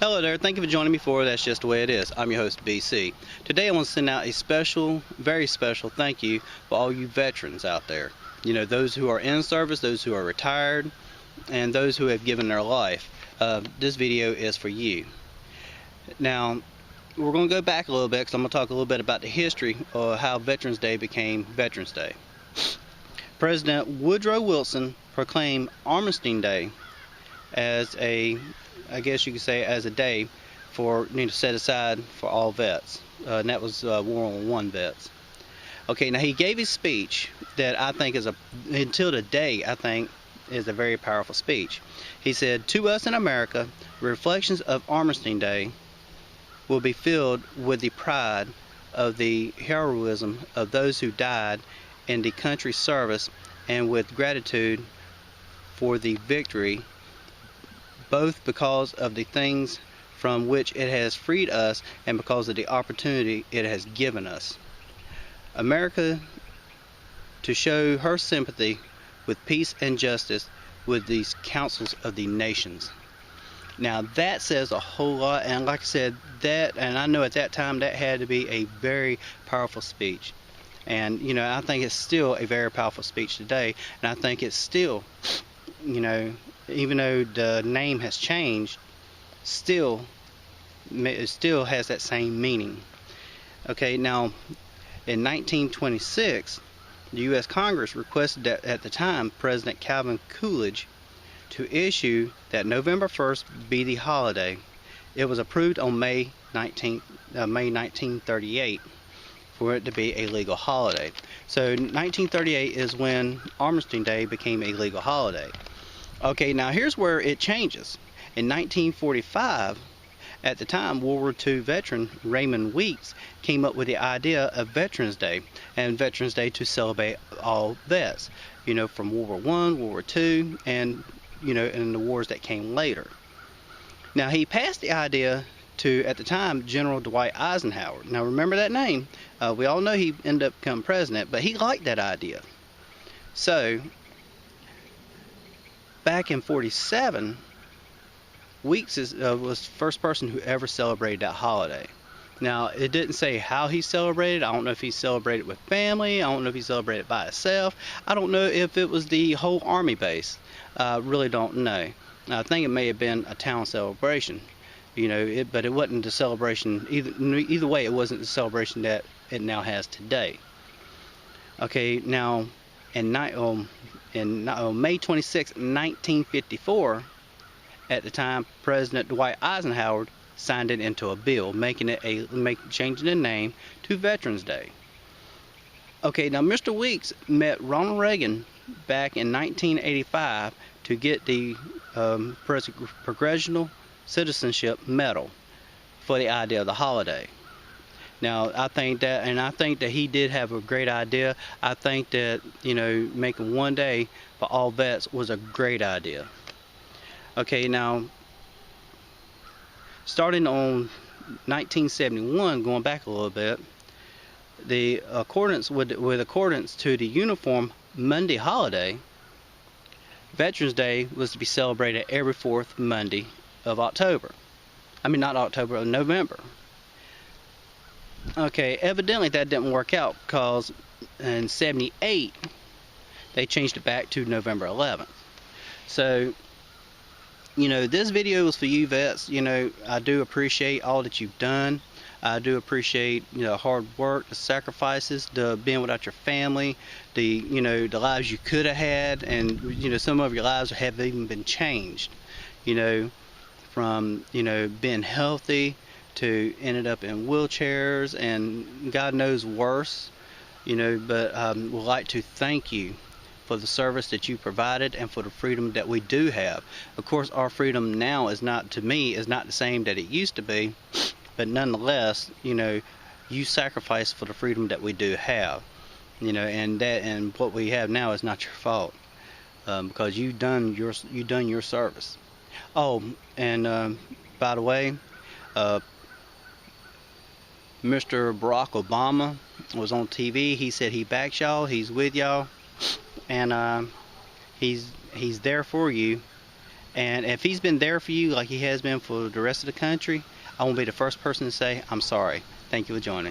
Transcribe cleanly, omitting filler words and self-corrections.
Hello there, thank you for joining me for That's Just the Way It Is. I'm your host, BC. Today I want to send out a special, very special thank you for all you veterans out there. You know, those who are in service, those who are retired, and those who have given their life. This video is for you. Now, we're going to go back a little bit because I'm going to talk a little bit about the history of how Veterans Day became Veterans Day. President Woodrow Wilson proclaimed Armistice Day as I guess you could say, as a day for set aside for all vets, and that was World War I vets. Okay, now he gave his speech that I think is until today I think is a very powerful speech. He said, "To us in America, reflections of Armistice Day will be filled with the pride of the heroism of those who died in the country's service, and with gratitude for the victory, both because of the things from which it has freed us and because of the opportunity it has given us. America to show her sympathy with peace and justice with these councils of the nations." Now that says a whole lot, and like I said, and I know at that time that had to be a very powerful speech. And I think it's still a very powerful speech today, and I think it's still, even though the name has changed, it still has that same meaning. Okay, now in 1926, the U.S. Congress requested that at the time President Calvin Coolidge to issue that November 1st be the holiday. It was approved on May 1938 for it to be a legal holiday. So 1938 is when Armistice Day became a legal holiday. Okay, now here's where it changes. In 1945, at the time, World War II veteran Raymond Weeks came up with the idea of Veterans Day, and Veterans Day to celebrate all vets, from World War I, World War II, and, and the wars that came later. Now, he passed the idea to, at the time, General Dwight Eisenhower. Now, remember that name. We all know he ended up becoming president, but he liked that idea. So, back in 47, Weeks was the first person who ever celebrated that holiday. Now, it didn't say how he celebrated. I don't know if he celebrated with family. I don't know if he celebrated by himself. I don't know if it was the whole army base. I really don't know. I think it may have been a town celebration, but it wasn't the celebration. Either way, it wasn't the celebration that it now has today. Okay, now in May 26, 1954, at the time, President Dwight Eisenhower signed it into a bill, changing the name to Veterans Day. Okay, now Mr. Weeks met Ronald Reagan back in 1985 to get the Progressive Citizenship Medal for the idea of the holiday. Now, I think that he did have a great idea. I think that, making one day for all vets was a great idea. Okay, now, starting on 1971, going back a little bit, with accordance to the Uniform Monday holiday, Veterans Day was to be celebrated every fourth Monday of October. I mean, not October, of November. Okay, evidently that didn't work out because in 78 they changed it back to November 11th. So, this video is for you vets. I do appreciate all that you've done. I do appreciate the hard work, the sacrifices, the being without your family, the lives you could have had, and some of your lives have even been changed. From being healthy to ended up in wheelchairs and God knows worse, but would like to thank you for the service that you provided and for the freedom that we do have. Of course, our freedom now is not the same that it used to be, but nonetheless, you sacrifice for the freedom that we do have, and what we have now is not your fault, because you've done your service. Oh, and by the way, Mr. Barack Obama was on TV. He said he backs y'all, he's with y'all, and he's there for you, And if he's been there for you like he has been for the rest of the country, I won't be the first person to say, I'm sorry. Thank you for joining.